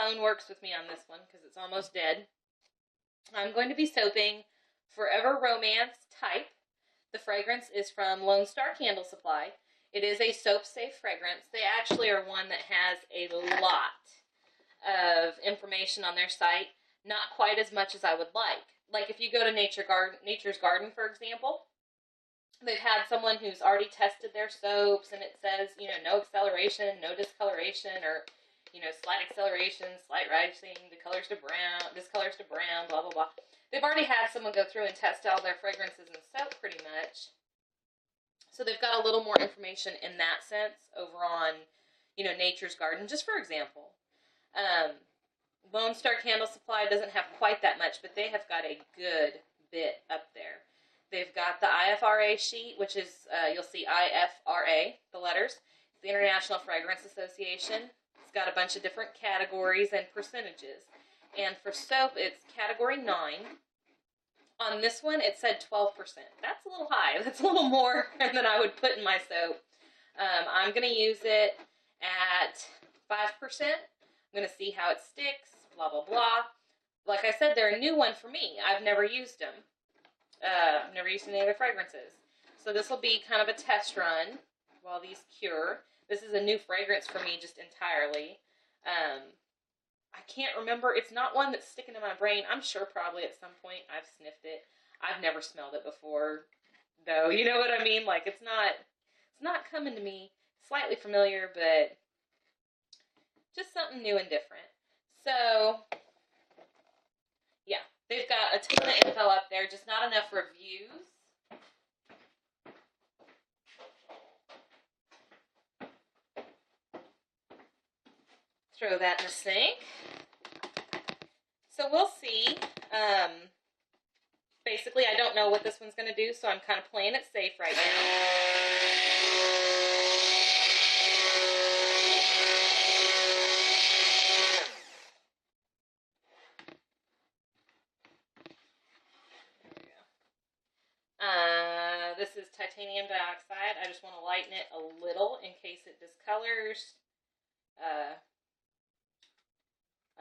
phone works with me on this one because it's almost dead. I'm going to be soaping Forever Romance Type. The fragrance is from Lone Star Candle Supply. It is a soap-safe fragrance. They actually are one that has a lot of information on their site. Not quite as much as I would like. Like if you go to Nature's Garden, for example, they've had someone who's already tested their soaps, and it says, you know, no acceleration, no discoloration, or, you know, slight acceleration, slight rising, discolors to brown, blah, blah, blah. They've already had someone go through and test all their fragrances and soap pretty much. So they've got a little more information in that sense over on, you know, Nature's Garden, just for example. Lone Star Candle Supply doesn't have quite that much, but they have got a good bit up there. They've got the IFRA sheet, which is, you'll see IFRA, the letters. It's the International Fragrance Association. It's got a bunch of different categories and percentages. And for soap, it's category 9. On this one, it said 12%. That's a little high. That's a little more than I would put in my soap. I'm going to use it at 5%. I'm going to see how it sticks, blah, blah, blah. Like I said, they're a new one for me. I've never used them. I've never used any other fragrances. So this will be kind of a test run while these cure. This is a new fragrance for me just entirely. I can't remember. It's not one that's sticking to my brain. I'm sure probably at some point I've sniffed it. I've never smelled it before, though. You know what I mean? Like, it's not coming to me. Slightly familiar, but just something new and different. So, yeah, they've got a ton of info up there, just not enough reviews. Throw that in the sink. So we'll see. Basically, I don't know what this one's going to do, so I'm kind of playing it safe right now. This is titanium dioxide. I just want to lighten it a little in case it discolors. I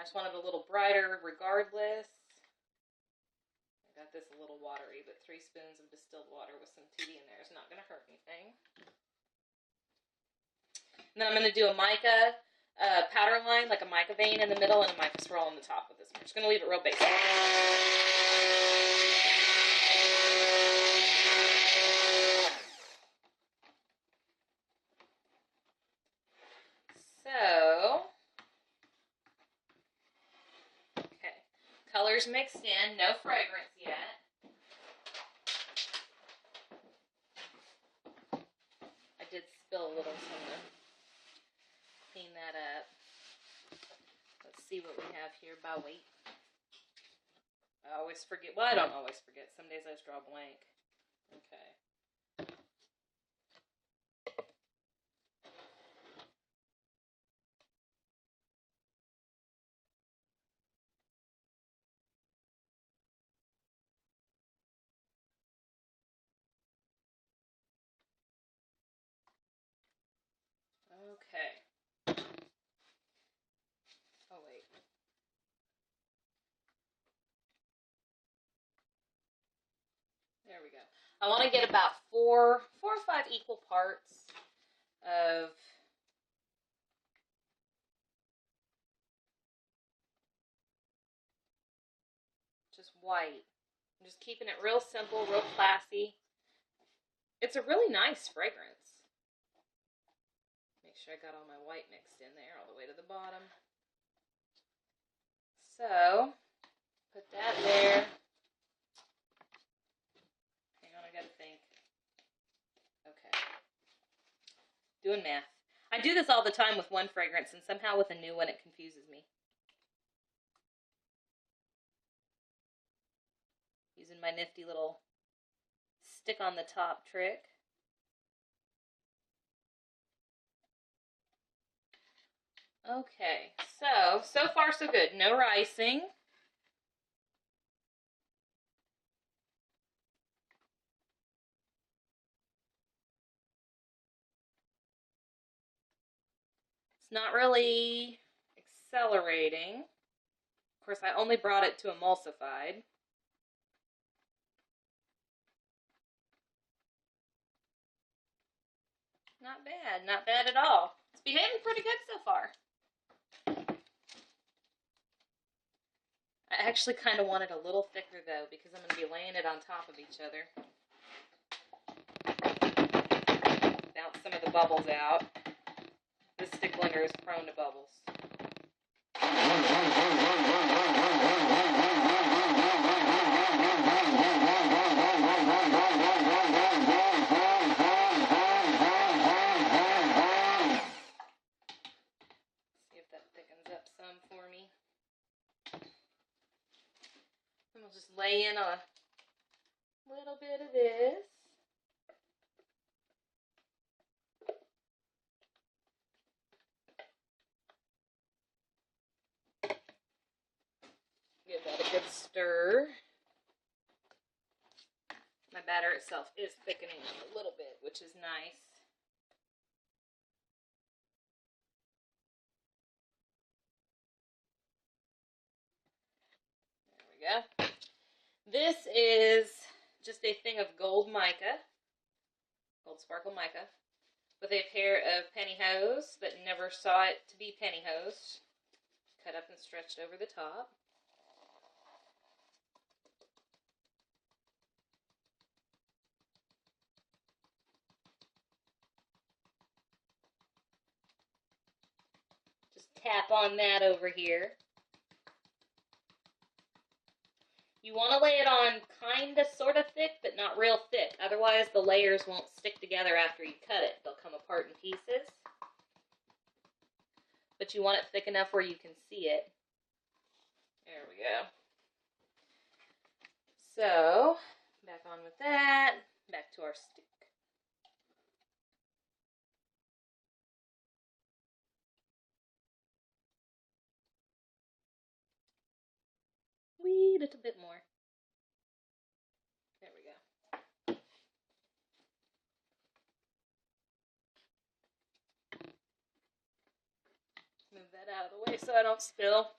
just want it a little brighter regardless. I got this a little watery, but 3 spoons of distilled water with some tea in there is not going to hurt anything. And then I'm going to do a mica powder line, like a mica vein in the middle and a mica swirl on the top with this one. I'm just going to leave it real basic. So, okay, colors mixed in, no fragrance yet. I did spill a little, so I'm going to clean that up. Let's see what we have here by weight. I always forget. Well, I don't always forget. Some days I just draw a blank. Okay. Okay. Oh, wait. There we go. I want to get about four or five equal parts of just white. I'm just keeping it real simple, real classy. It's a really nice fragrance. Make sure I got all my white mixed in there all the way to the bottom. So, put that there. Hang on, I gotta think. Okay. Doing math. I do this all the time with one fragrance, and somehow with a new one it confuses me. Using my nifty little stick on the top trick. Okay, so far so good. No ricing. It's not really accelerating. Of course, I only brought it to emulsified. Not bad, not bad at all. It's behaving pretty good so far. I actually kind of want it a little thicker though, because I'm going to be laying it on top of each other. Bounce some of the bubbles out. This stick blender is prone to bubbles. See if that thickens up some for me. And we'll just lay in a little bit of this. Give that a good stir. My batter itself is thickening a little bit, which is nice. There we go. This is just a thing of gold mica, gold sparkle mica, with a pair of pantyhose that never saw it to be pantyhose, cut up and stretched over the top. Just tap on that over here. You want to lay it on kind of sort of thick, but not real thick. Otherwise, the layers won't stick together after you cut it. They'll come apart in pieces. But you want it thick enough where you can see it. There we go. So, back on with that. Back to our stick. Wee little bit more. There we go. Move that out of the way so I don't spill.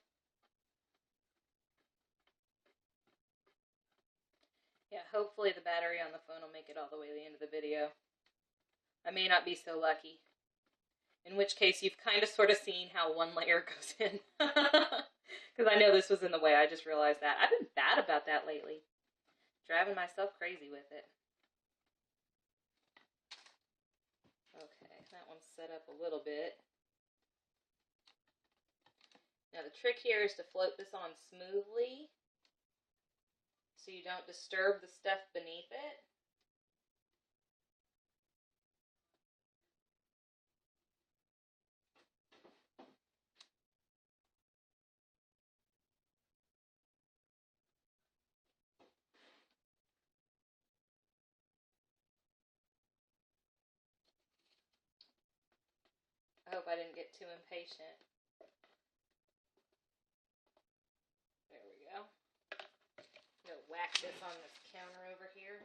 Yeah, hopefully the battery on the phone will make it all the way to the end of the video. I may not be so lucky. In which case, you've kind of sort of seen how one layer goes in. Because I know this was in the way, I just realized that. I've been bad about that lately. Driving myself crazy with it. Okay, that one's set up a little bit. Now the trick here is to float this on smoothly so you don't disturb the stuff beneath it. I hope I didn't get too impatient. There we go. I'm going to whack this on this counter over here.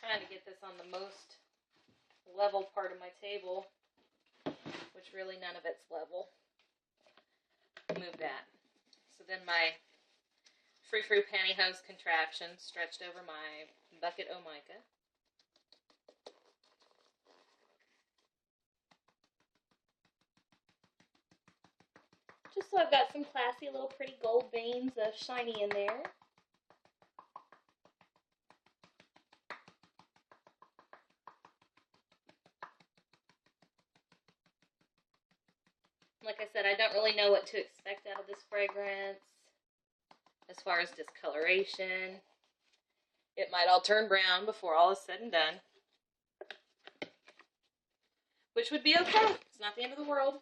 Trying to get this on the most level part of my table, which really none of it's level. Move that. So then my frou-frou pantyhose contraption stretched over my bucket o' mica. Just so I've got some classy little pretty gold veins of shiny in there. Like I said, I don't really know what to expect out of this fragrance as far as discoloration. It might all turn brown before all is said and done, which would be okay. It's not the end of the world.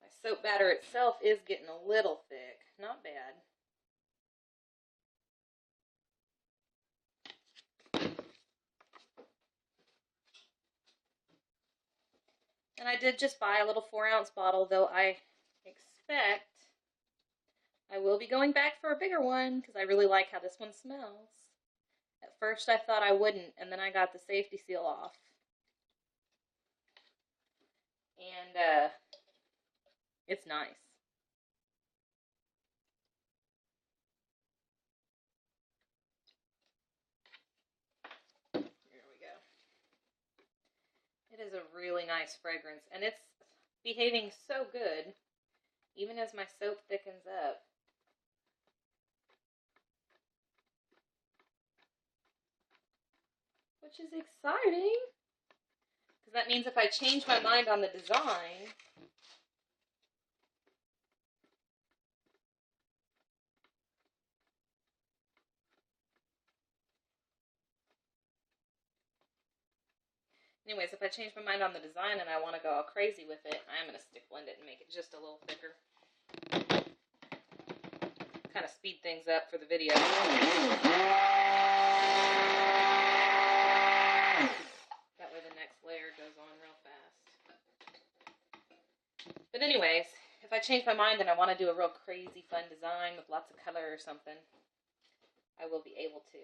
My soap batter itself is getting a little thick. Not bad. And I did just buy a little 4-ounce bottle, though I expect I will be going back for a bigger one because I really like how this one smells. At first I thought I wouldn't, and then I got the safety seal off. And it's nice. Here we go. It is a really nice fragrance, and it's behaving so good, even as my soap thickens up. Which is exciting, because that means if I change my mind on the design, anyways, if I change my mind on the design and I want to go all crazy with it, I'm going to stick blend it and make it just a little thicker. Kind of speed things up for the video. That way the next layer goes on real fast. But anyways, if I change my mind and I want to do a real crazy fun design with lots of color or something, I will be able to.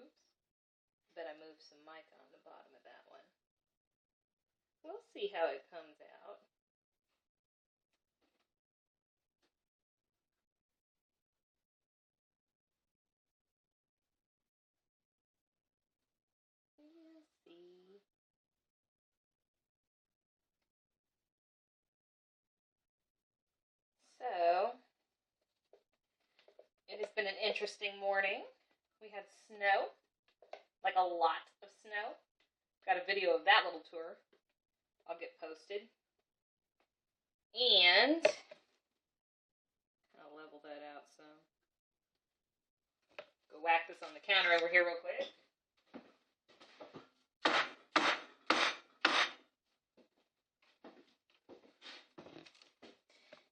Oops. Bet I moved some mica on the bottom of that one. We'll see how it comes out. We'll see. So, it has been an interesting morning. We had snow, like a lot of snow. Got a video of that little tour. I'll get posted. And I'll level that out some. Go whack this on the counter over here real quick.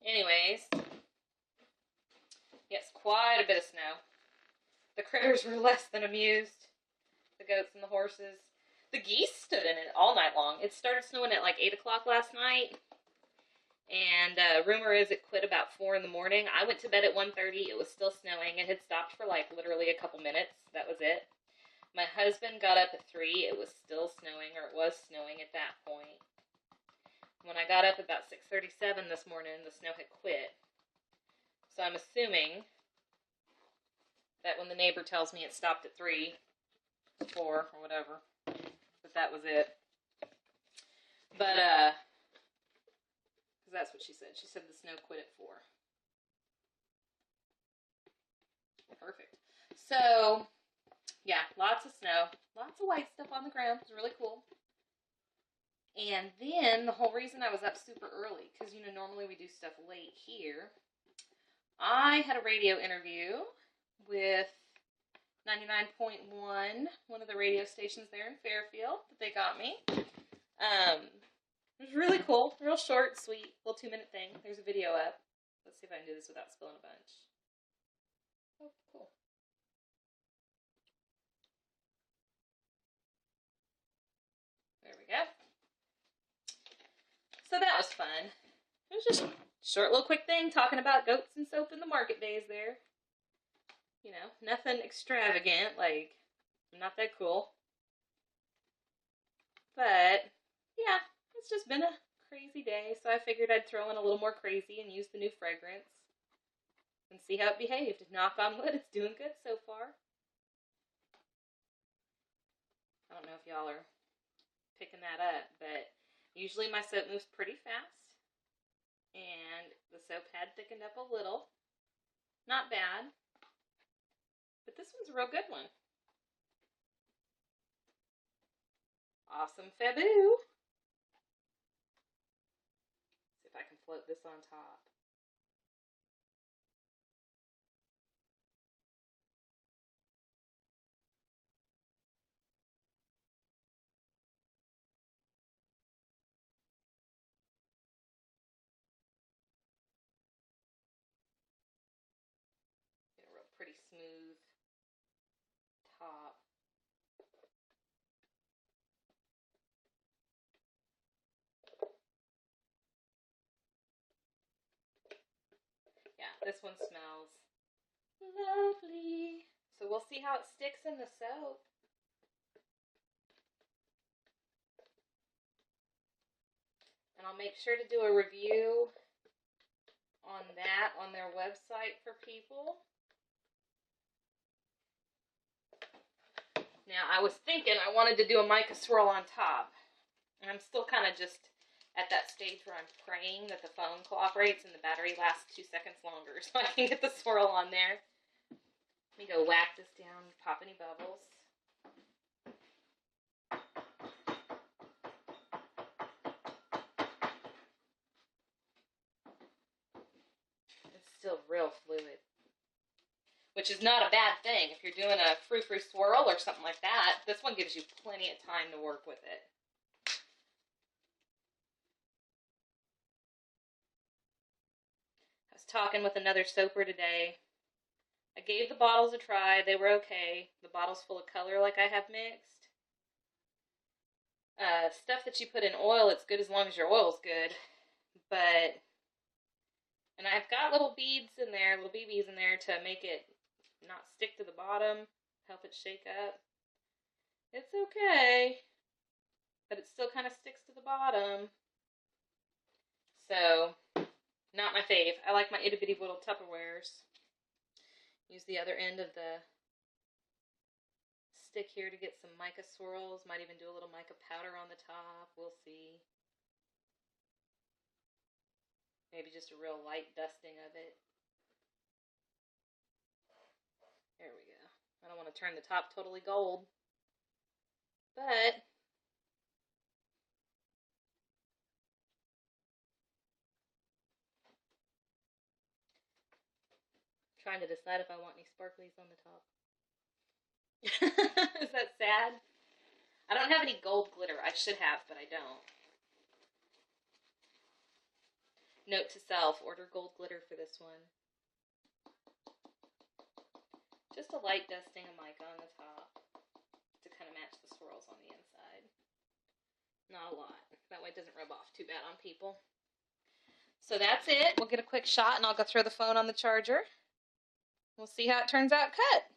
Anyways, yes, quite a bit of snow. The critters were less than amused. The goats and the horses. The geese stood in it all night long. It started snowing at like 8 o'clock last night. And rumor is it quit about 4 in the morning. I went to bed at 1:30. It was still snowing. It had stopped for like literally a couple minutes. That was it. My husband got up at 3. It was still snowing, or it was snowing at that point. When I got up about 6:37 this morning, the snow had quit. So I'm assuming that when the neighbor tells me it stopped at 3, 4, or whatever, that was it. But, because that's what she said. She said the snow quit at 4. Perfect. So, yeah, lots of snow. Lots of white stuff on the ground. It was really cool. And then, the whole reason I was up super early, because, you know, normally we do stuff late here, I had a radio interview with 99.1, one of the radio stations there in Fairfield, that they got me. It was really cool, real short, sweet, little 2-minute thing. There's a video up. Let's see if I can do this without spilling a bunch. Oh, cool. There we go. So that was fun. It was just a short little quick thing talking about goats and soap in the market days there. You know, nothing extravagant, like, I'm not that cool. But, yeah, it's just been a crazy day, so I figured I'd throw in a little more crazy and use the new fragrance and see how it behaved. Knock on wood, it's doing good so far. I don't know if y'all are picking that up, but usually my soap moves pretty fast, and the soap had thickened up a little. Not bad, but this one's a real good one. Awesome Fabu. See if I can float this on top. Get a real pretty smooth top. we'll see how it sticks in the soap. And I'll make sure to do a review on that on their website for people. Now, I was thinking I wanted to do a mica swirl on top. And I'm still kind of just at that stage where I'm praying that the phone cooperates and the battery lasts 2 seconds longer so I can get the swirl on there. Let me go whack this down, pop any bubbles. It's still real fluid, which is not a bad thing. If you're doing a frou-frou swirl or something like that, this one gives you plenty of time to work with it. I was talking with another soaper today. I gave the bottles a try. They were okay. The bottle's full of color like I have mixed. Stuff that you put in oil, it's good as long as your oil's good. But, and I've got little beads in there, little BBs in there to make it not stick to the bottom, help it shake up. It's okay, but it still kind of sticks to the bottom. So, not my fave. I like my itty bitty little Tupperwares. Use the other end of the stick here to get some mica swirls. Might even do a little mica powder on the top. We'll see. Maybe just a real light dusting of it. There we go. I don't want to turn the top totally gold. But I'm trying to decide if I want any sparklies on the top. Is that sad? I don't have any gold glitter. I should have, but I don't. Note to self, order gold glitter for this one. Just a light dusting of mica on the top to kind of match the swirls on the inside. Not a lot. That way it doesn't rub off too bad on people. So that's it. We'll get a quick shot and I'll go throw the phone on the charger. We'll see how it turns out cut.